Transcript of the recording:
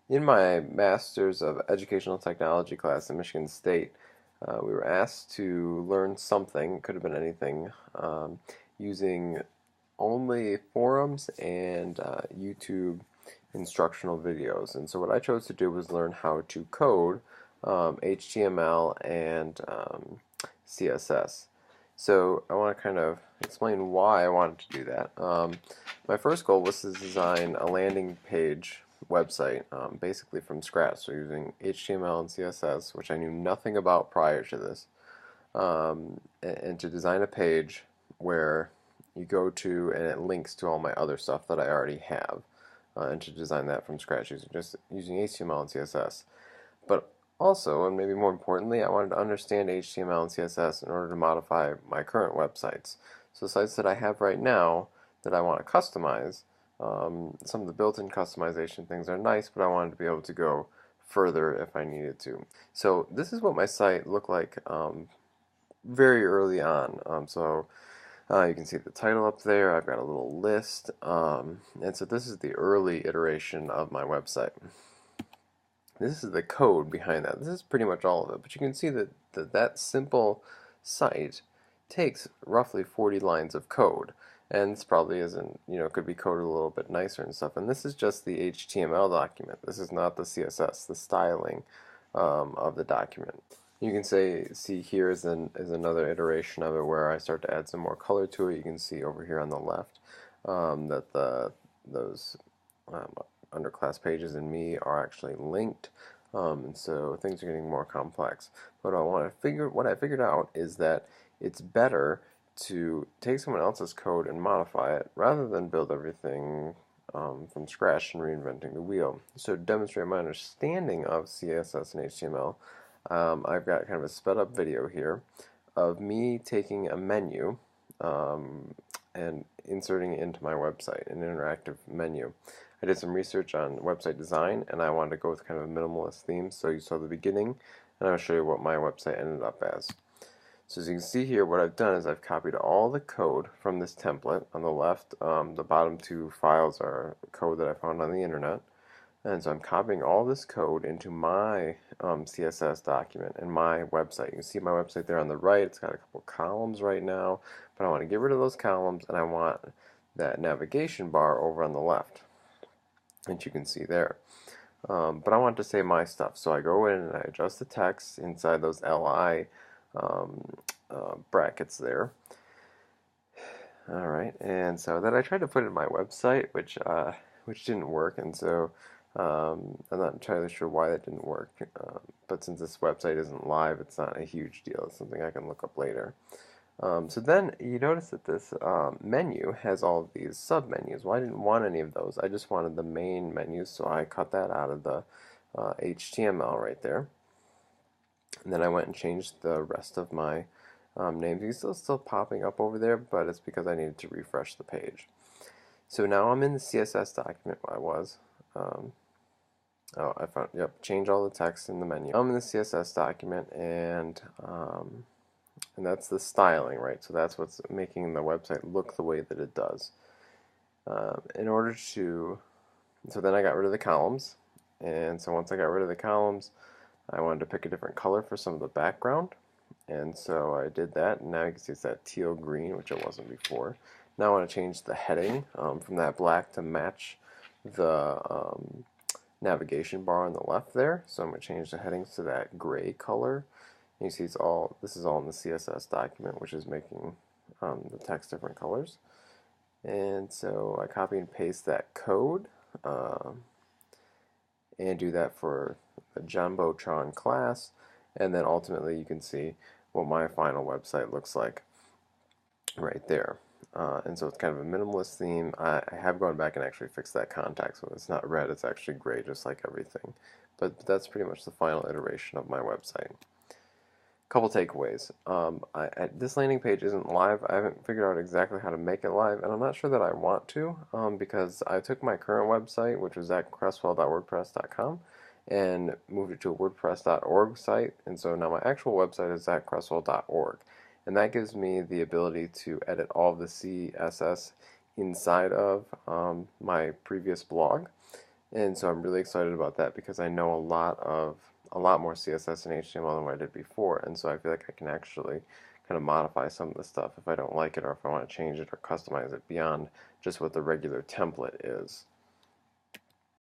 In my Master's of Educational Technology class at Michigan State, we were asked to learn something, could have been anything, using only forums and YouTube instructional videos. And so what I chose to do was learn how to code HTML and CSS. So I want to kind of explain why I wanted to do that. My first goal was to design a landing page website basically from scratch, so using HTML and CSS, which I knew nothing about prior to this, and to design a page where you go to and it links to all my other stuff that I already have, and to design that from scratch using HTML and CSS. But also, and maybe more importantly, I wanted to understand HTML and CSS in order to modify my current websites. So sites that I have right now that I want to customize, some of the built-in customization things are nice, but I wanted to be able to go further if I needed to. So this is what my site looked like very early on. You can see the title up there. I've got a little list. And so this is the early iteration of my website. This is the code behind that. This is pretty much all of it. But you can see that simple site takes roughly 40 lines of code. And this probably isn't, could be coded a little bit nicer and stuff. And this is just the HTML document. This is not the CSS, the styling of the document. You can see here is another iteration of it where I start to add some more color to it. You can see over here on the left that those underclass pages and me are actually linked, and so things are getting more complex. But what I figured out is that it's better to take someone else's code and modify it rather than build everything from scratch and reinventing the wheel. So to demonstrate my understanding of CSS and HTML, I've got kind of a sped up video here of me taking a menu and inserting it into my website, an interactive menu. I did some research on website design, and I wanted to go with kind of a minimalist theme, so you saw the beginning, and I'll show you what my website ended up as. So as you can see here, what I've done is I've copied all the code from this template. On the left, the bottom two files are code that I found on the internet. And so I'm copying all this code into my CSS document and my website. You can see my website there on the right. It's got a couple columns right now, but I want to get rid of those columns, and I want that navigation bar over on the left, which you can see there. But I want to say my stuff, so I go in and I adjust the text inside those LI brackets there. Alright, and so then I tried to put it in my website, which didn't work, and so I'm not entirely sure why that didn't work, but since this website isn't live, it's not a huge deal. It's something I can look up later. So then you notice that this menu has all of these sub-menus. Well, I didn't want any of those. I just wanted the main menus, so I cut that out of the HTML right there. And then I went and changed the rest of my names. You can still popping up over there, but it's because I needed to refresh the page. So now I'm in the CSS document where I was. I found, yep, change all the text in the menu. I'm in the CSS document, and that's the styling, right? So that's what's making the website look the way that it does. So then I got rid of the columns, and so once I got rid of the columns, I wanted to pick a different color for some of the background, and so I did that, and now you can see it's that teal green, which it wasn't before. Now I want to change the heading from that black to match the navigation bar on the left there. So I'm going to change the headings to that gray color. And you see this is all in the CSS document, which is making the text different colors. And so I copy and paste that code and do that for the Jumbotron class. And then ultimately you can see what my final website looks like right there. And so it's kind of a minimalist theme. I have gone back and actually fixed that context, so it's not red, it's actually gray, just like everything. But that's pretty much the final iteration of my website. Couple takeaways. This landing page isn't live. I haven't figured out exactly how to make it live, and I'm not sure that I want to, because I took my current website, which was zachcresswell.wordpress.com, and moved it to a WordPress.org site, and so now my actual website is zachcresswell.org. And that gives me the ability to edit all of the CSS inside of my previous blog. And so I'm really excited about that because I know a lot more CSS and HTML than what I did before, and so I feel like I can actually kind of modify some of the stuff if I don't like it or if I want to change it or customize it beyond just what the regular template is.